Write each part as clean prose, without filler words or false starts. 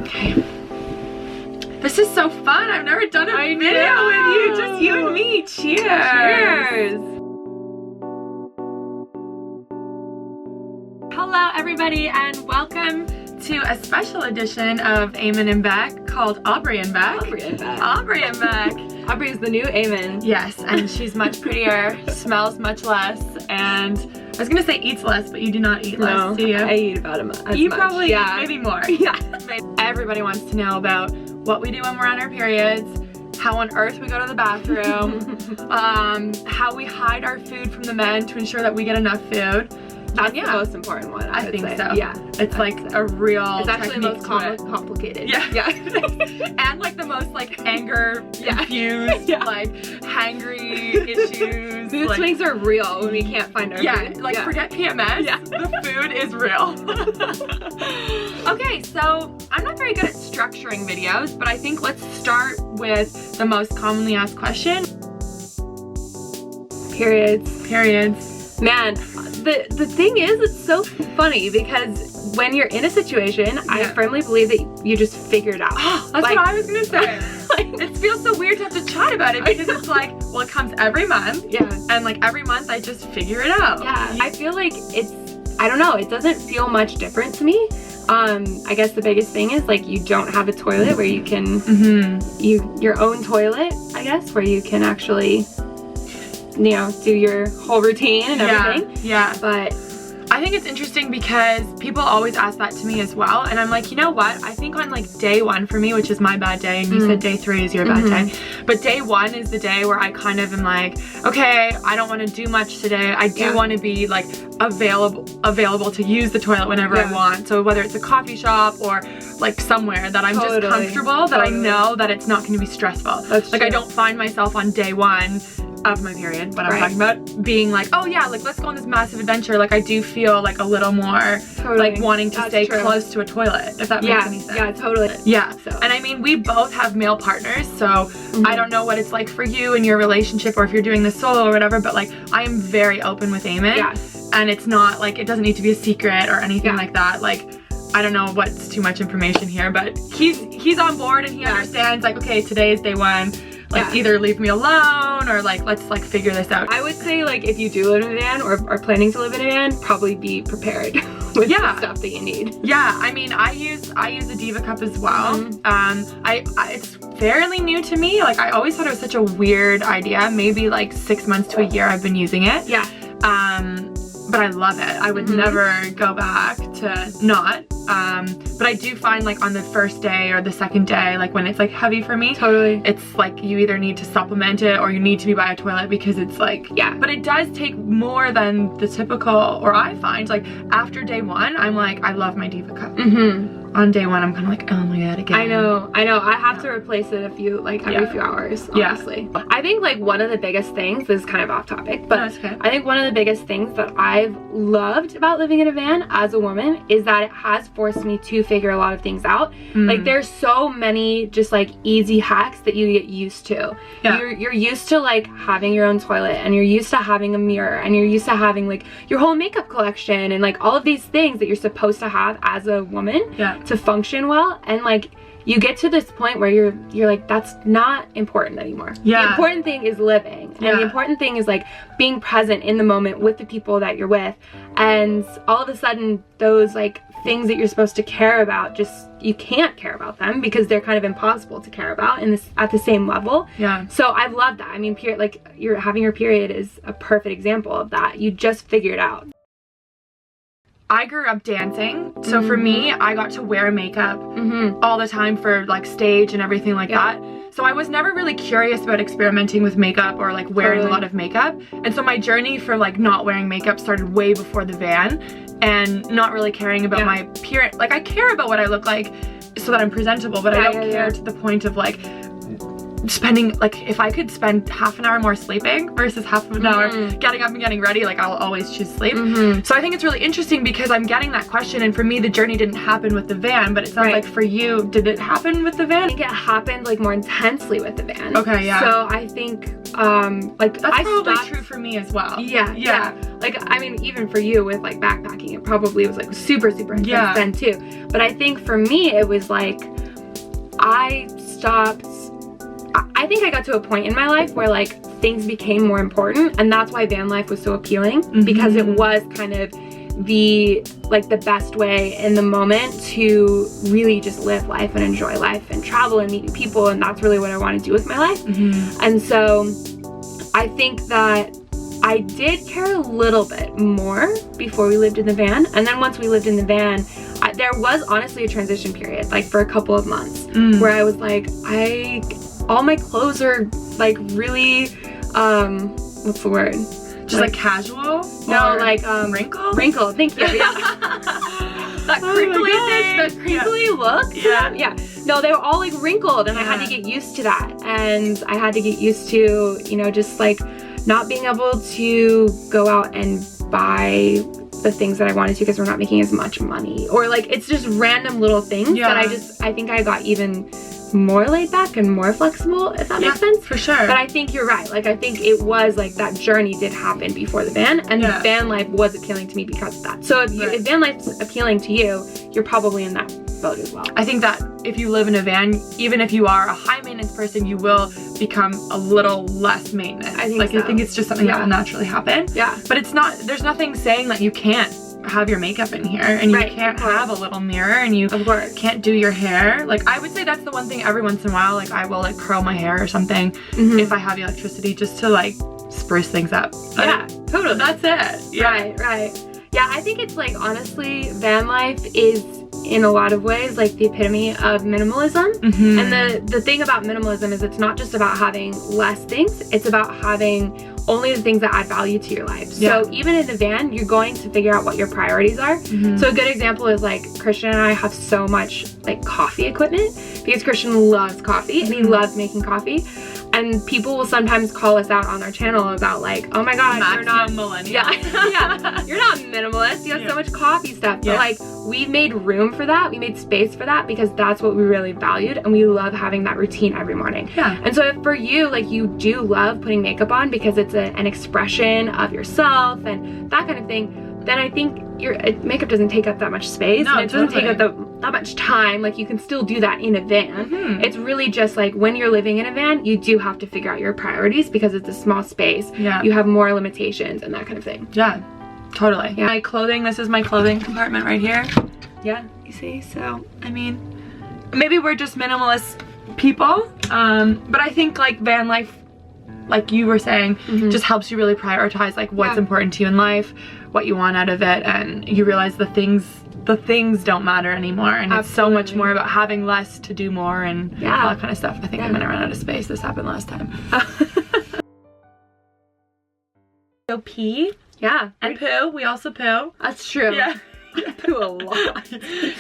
Okay. This is so fun. I've never done a video with you. Just you and me. Cheers. Cheers. Hello, everybody, and welcome to a special edition of Eamon and Beck called Aubry and Beck. Aubry and Beck. Aubry and Beck. Aubry is the new Eamon. Yes, and she's much prettier, smells much less, and I was gonna say eats less, but you do not eat less, do you? I eat about as much. You probably, yeah. maybe more. Yeah. Everybody wants to know about what we do when we're on our periods, how on earth we go to the bathroom, how we hide our food from the men to ensure that we get enough food. That's the most important one, I think say. so. Yeah. It's like a real It's actually the most complicated. Yeah. Yeah. And like the most like anger infused, like hangry issues. Mood swings are real when we can't find our food. Like forget PMS, the food is real. Okay, so I'm not very good at structuring videos, but I think let's start with the most commonly asked question. Periods. Man, the thing is, it's so funny because when you're in a situation, I firmly believe that you just figure it out. That's what I was gonna say. It feels so weird to have to chat about it because it's like, well, it comes every month. Yeah. And like every month I just figure it out. Yeah. I feel like I don't know, it doesn't feel much different to me. I guess the biggest thing is like you don't have a toilet where you can, your own toilet, I guess, where you can actually, you know, do your whole routine and everything. Yeah. But I think it's interesting because people always ask that to me as well, and I'm like, you know what? I think on like day one for me, which is my bad day, and you said day 3 is your bad day, but day 1 is the day where I kind of am like, okay, I don't want to do much today. I do want to be like available to use the toilet whenever I want. So whether it's a coffee shop or like somewhere that I'm just comfortable, that I know that it's not going to be stressful. That's like true. I don't find myself on day 1 of my period, what I'm talking about, being like, oh yeah, like let's go on this massive adventure. Like I do feel like a little more like wanting to stay close to a toilet, if that makes any sense. Yeah, totally. Yeah. So. And I mean, we both have male partners, so I don't know what it's like for you in your relationship or if you're doing this solo or whatever, but like I am very open with Eamon. Yeah. And it's not like, it doesn't need to be a secret or anything like that. Like, I don't know what's too much information here, but he's on board and he understands like, okay, today is day 1. Like either leave me alone or like let's like figure this out. I would say like if you do live in a van or are planning to live in a van, probably be prepared with the stuff that you need. Yeah, I mean I use a Diva cup as well. It's fairly new to me. Like I always thought it was such a weird idea. Maybe like 6 months to a year I've been using it. Yeah. But I love it. I would never go back to not. But I do find like on the first day or the second day, like when it's like heavy for me, it's like you either need to supplement it or you need to be by a toilet because it's like, but it does take more than the typical, or I find like after day 1, I'm like, I love my Diva cup. On day 1, I'm kind of like, oh my god, again. I know. I have to replace it every few hours, honestly. I think like one of the biggest things, this is kind of off topic, but I think one of the biggest things that I've loved about living in a van as a woman is that it has forced me to figure a lot of things out. Like there's so many just like easy hacks that you get used to. You're used to like having your own toilet, and you're used to having a mirror, and you're used to having like your whole makeup collection and like all of these things that you're supposed to have as a woman to function well. And like you get to this point where you're like, that's not important anymore. The important thing is living, and the important thing is like being present in the moment with the people that you're with. And all of a sudden those like things that you're supposed to care about, just you can't care about them because they're kind of impossible to care about at the same level. So I've loved that. I mean, like having your period is a perfect example of that. You just figure it out. I grew up dancing, so for me, I got to wear makeup all the time for like stage and everything like that. So I was never really curious about experimenting with makeup or like wearing a lot of makeup. And so my journey for like not wearing makeup started way before the van, and not really caring about my appearance. Like I care about what I look like so that I'm presentable, but I don't care to the point of like spending, like if I could spend half an hour more sleeping versus half an hour getting up and getting ready, like I'll always choose sleep. So I think it's really interesting because I'm getting that question, and for me the journey didn't happen with the van, but it sounds like for you, did it happen with the van? I think it happened like more intensely with the van. Okay, yeah. So I think like that's probably true for me as well. Yeah. Like I mean, even for you with like backpacking, it probably was like super intense then too. But I think for me it was like I think I got to a point in my life where like things became more important, and that's why van life was so appealing, because it was kind of the best way in the moment to really just live life and enjoy life and travel and meet people, and that's really what I want to do with my life. And so I think that I did care a little bit more before we lived in the van, and then once we lived in the van, there was honestly a transition period, like for a couple of months, where I was like, all my clothes are like really, what's the word? Just like casual? No, like wrinkled? Wrinkled, thank you. Yeah. That crinkly look. Yeah. No, they were all like wrinkled, and I had to get used to that, and I had to get used to, you know, just like not being able to go out and buy the things that I wanted to because we're not making as much money, or like it's just random little things that I think I got even more laid back and more flexible, if that makes sense. For sure. But I think you're right. Like, I think it was like that journey did happen before the van, and the van life was appealing to me because of that. So if van life's appealing to you, you're probably in that boat as well. I think that if you live in a van, even if you are a high maintenance person, you will become a little less maintenance. I think it's just something that will naturally happen. Yeah. But it's not, there's nothing saying that you can't have your makeup in here, and you can't have a little mirror, and you can't do your hair. Like, I would say that's the one thing every once in a while, like I will like curl my hair or something if I have electricity, just to like spruce things up. Yeah, totally. That's it. Yeah. Right. Yeah, I think it's like, honestly, van life is in a lot of ways like the epitome of minimalism. And the thing about minimalism is it's not just about having less things, it's about having only the things that add value to your life. So even in the van, you're going to figure out what your priorities are. So a good example is like Christian and I have so much like coffee equipment, because Christian loves coffee and he loves making coffee. And people will sometimes call us out on our channel about like, oh my god, you're not millennial. You're not minimalist, you have so much coffee stuff. But like, we made room for that, we made space for that, because that's what we really valued, and we love having that routine every morning. And so if for you, like, you do love putting makeup on because it's an expression of yourself and that kind of thing, then I think your makeup doesn't take up that much space, and it doesn't take up that much time. Like, you can still do that in a van. It's really just like, when you're living in a van, you do have to figure out your priorities, because it's a small space. You have more limitations and that kind of thing. Yeah, totally. My clothing, this is my clothing compartment right here. Yeah. You see, so, I mean, maybe we're just minimalist people, but I think like van life, like you were saying, just helps you really prioritize like what's important to you in life, what you want out of it, and you realize the things don't matter anymore, and it's so much more about having less to do more and all that kind of stuff. I think I'm gonna run out of space. This happened last time. So pee. Yeah. And poo. We also poo. That's true. Yeah. I poo a lot.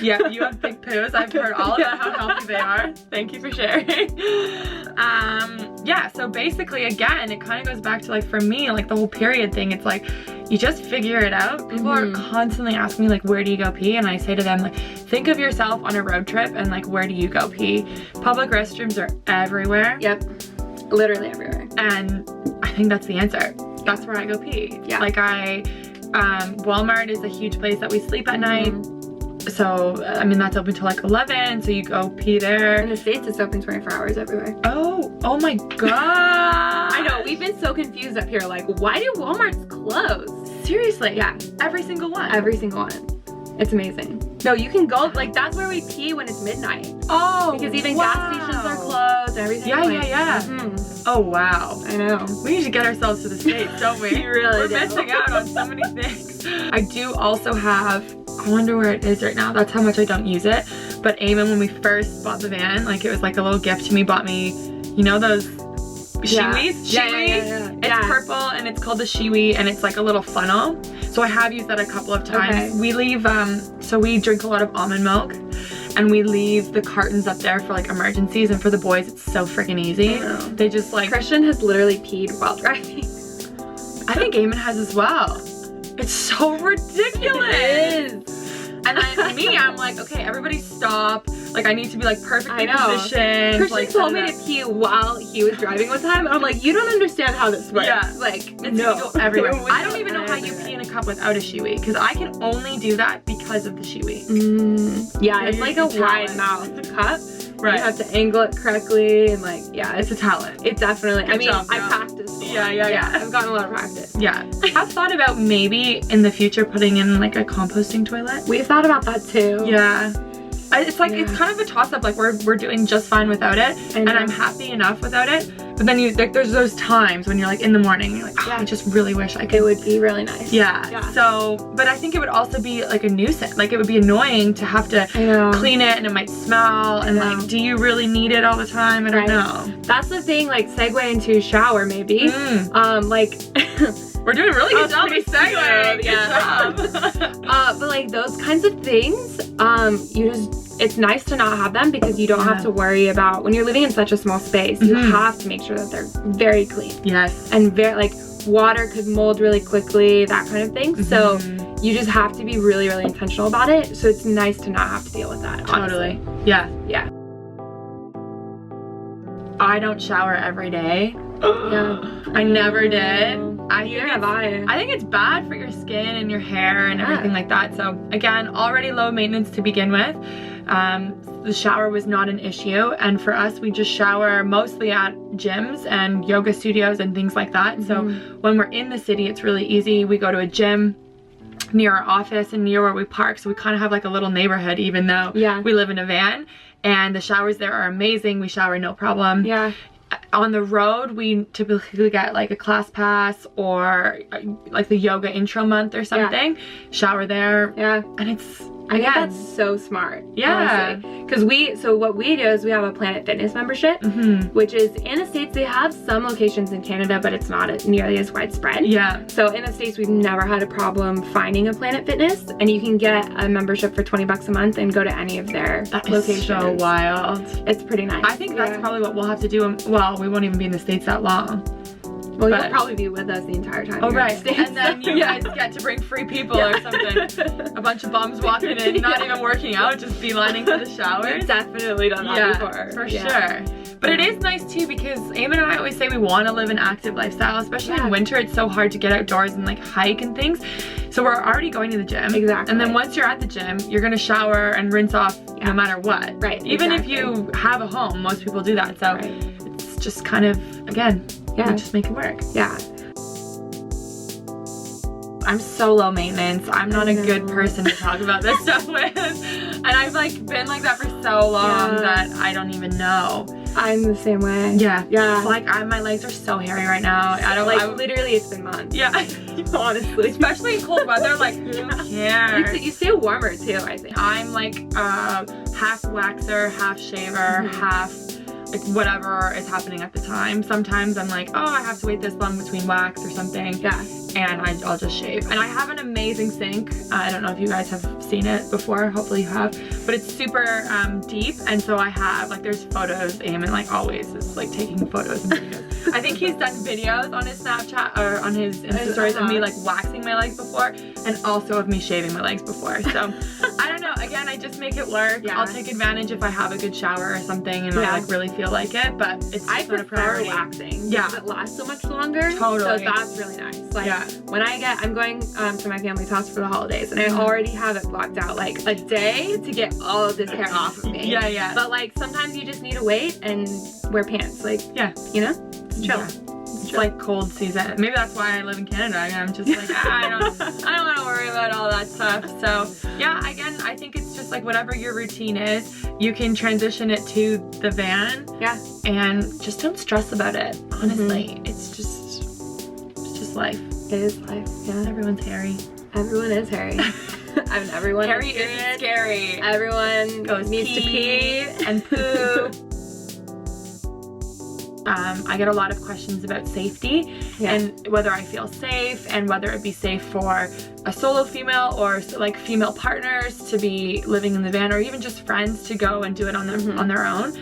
Yeah, you have big poos. I've heard all about how healthy they are. Thank you for sharing. Yeah, so basically, again, it kind of goes back to like, for me, like the whole period thing, it's like, you just figure it out. People are constantly asking me like, where do you go pee? And I say to them, like, think of yourself on a road trip and like, where do you go pee? Public restrooms are everywhere. Yep, literally everywhere. And I think that's the answer. That's where I go pee. Yeah. Like Walmart is a huge place that we sleep at night. So, I mean, that's open till like 11, so you go pee there. In the States, it's open 24 hours everywhere. Oh my god. I know, we've been so confused up here, like, why do Walmarts close? Seriously? Yeah. Every single one? Every single one. It's amazing. No, you can go, like, that's where we pee when it's midnight. Oh, because even gas stations are closed and everything. Yeah. Oh, wow. I know. We need to get ourselves to the States, don't we? We're missing out on so many things. I do also have, I wonder where it is right now. That's how much I don't use it. But Eamon, when we first bought the van, like, it was like a little gift to me, bought me, you know those Shiwis? Yeah. It's purple and it's called the Shiwi, and it's like a little funnel. So I have used that a couple of times. We leave, so we drink a lot of almond milk, and we leave the cartons up there for like emergencies, and for the boys it's so freaking easy. They just like... Christian has literally peed while driving. I think Eamon has as well. It's so ridiculous. It is. And then me, I'm like, okay, everybody stop. Like, I need to be like perfectly positioned. Christian like, told me to pee while he was driving one time, and I'm like, you don't understand how this works. Yeah. Like, it's go everywhere. I don't even know how you pee in a cup without a Shiwi, because I can only do that because of the Shiwi. Yeah, it's like a wide mouth cup. Right. You have to angle it correctly, and like, yeah, it's a talent. It definitely, Good job, I practiced. Yeah. I've gotten a lot of practice. Yeah. I've thought about maybe in the future putting in like a composting toilet. We thought about that too. Yeah. It's like, it's kind of a toss-up, like we're doing just fine without it, and I'm happy enough without it, but then there's those times when you're like in the morning, you're like, oh, I just really wish I could. It would be really nice. Yeah. So, but I think it would also be like a nuisance, like it would be annoying to have to clean it, and it might smell, and like, do you really need it all the time? I don't know. That's the thing, like segue into shower maybe. Like we're doing a really good job with segue. Good job. But like those kinds of things, it's nice to not have them, because you don't have to worry about, when you're living in such a small space, you have to make sure that they're very clean. Yes. And very, like, water could mold really quickly, that kind of thing. So you just have to be really, really intentional about it. So it's nice to not have to deal with that. Totally. Honestly. Yeah. I don't shower every day. I never did. I think it's bad for your skin and your hair and everything like that. So again, already low maintenance to begin with. The shower was not an issue, and for us, we just shower mostly at gyms and yoga studios and things like that. So when we're in the city, it's really easy. We go to a gym near our office and near where we park, so we kind of have like a little neighborhood, even though we live in a van, and the showers there are amazing. We shower no problem. On the road, we typically get like a class pass or like the yoga intro month or something. Shower there. And it's, I think that's so smart. Because so what we do is we have a Planet Fitness membership, which is in the States. They have some locations in Canada, but it's not nearly as widespread. So in the States, we've never had a problem finding a Planet Fitness, and you can get a membership for $20 a month and go to any of their locations. So wild. It's pretty nice. I think that's probably what we'll have to do. Well, we won't even be in the States that long. Well, you'll probably be with us the entire time. Oh, right. And then you guys get to bring free people or something. A bunch of bums walking in, not even working out, just beelining for the shower. We've definitely done that before. For sure. But it is nice too, because Eamon and I always say we want to live an active lifestyle, especially in winter. It's so hard to get outdoors and like hike and things. So we're already going to the gym. Exactly. And then once you're at the gym, you're going to shower and rinse off no matter what. Right. Even if you have a home, most people do that. So it's just kind of, again, just make it work. I'm so low maintenance. I'm not a good person to talk about this stuff with. And I've like been like that for so long that I don't even know. I'm the same way. It's like my legs are so hairy right now. I don't like literally it's been months. Honestly. Especially in cold weather, like who cares? You stay warmer too, I think. I'm like half waxer, half shaver, half like whatever is happening at the time. Sometimes I'm like, oh, I have to wait this long between wax or something. And I'll just shave. And I have an amazing sink. I don't know if you guys have seen it before. Hopefully you have. But it's super deep. And so I have, like, there's photos. Eamon, like, always is, like, taking photos and videos. I think he's done videos on his Snapchat or on his Insta stories of me, like, waxing my legs before. And also of me shaving my legs before. So, I don't know. Again, I just make it work. I'll take advantage if I have a good shower or something and I, like, really feel like it. But it's I not a priority. waxing. Because it lasts so much longer. Totally. So that's really nice. Like, when I'm going to my family's house for the holidays, and I already have it blocked out like a day to get all of this hair off of me. But like sometimes you just need to wait and wear pants. Like, you know, it's chill. It's like cold season. Maybe that's why I live in Canada. I'm just like, I don't want to worry about all that stuff. So yeah, again, I think it's just like whatever your routine is, you can transition it to the van. And just don't stress about it. Honestly, it's just life. It is life. Everyone's hairy. Everyone is hairy. Everyone hairy is scary. Everyone needs to pee and poo. I get a lot of questions about safety and whether I feel safe and whether it be safe for a solo female or like female partners to be living in the van, or even just friends to go and do it on their own.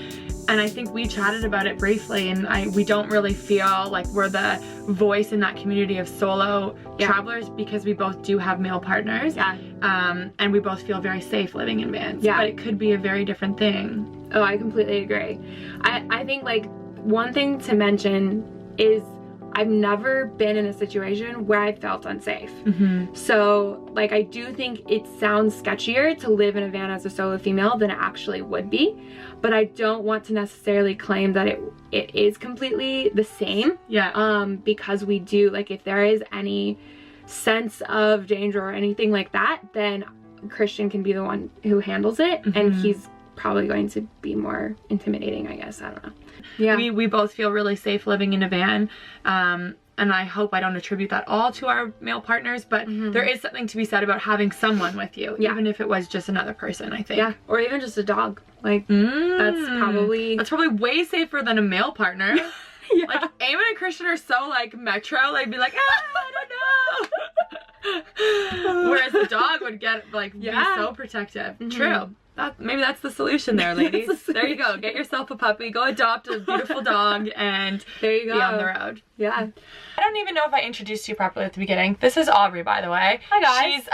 And I think we chatted about it briefly, and we don't really feel like we're the voice in that community of solo travelers, because we both do have male partners. And we both feel very safe living in vans. But it could be a very different thing. Oh, I completely agree. I think like one thing to mention is I've never been in a situation where I felt unsafe. So like I do think it sounds sketchier to live in a van as a solo female than it actually would be, but I don't want to necessarily claim that it is completely the same. Because we do, like, if there is any sense of danger or anything like that, then Christian can be the one who handles it, and he's probably going to be more intimidating, I guess. I don't know. We both feel really safe living in a van, and I hope I don't attribute that all to our male partners, but there is something to be said about having someone with you, even if it was just another person, I think. Or even just a dog. Like, that's probably way safer than a male partner. Like, Eamon and Christian are so, like, metro, like, be like, I don't know. Whereas the dog would get, like, be so protective. True. Maybe that's the solution there, ladies. There you go. Get yourself a puppy. Go adopt a beautiful dog, and there you go. Be on the road. I don't even know if I introduced you properly at the beginning. This is Aubry, by the way. Hi, guys. She's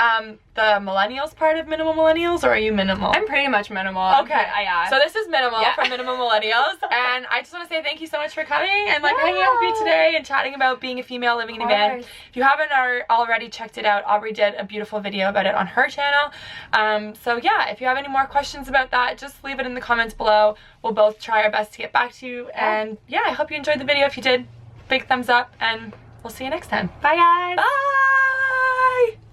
the millennials part of Minimal Millennials, or are you minimal? I'm pretty much minimal. Okay. So this is Minimal from Minimal Millennials, and I just want to say thank you so much for coming and like hanging out with me today and chatting about being a female living in a van. If you haven't already checked it out, Aubry did a beautiful video about it on her channel. So yeah, if you have any more questions about that, just leave it in the comments below. We'll both try our best to get back to you. And yeah, I hope you enjoyed the video. If you did, big thumbs up, and we'll see you next time. Bye, guys. Bye.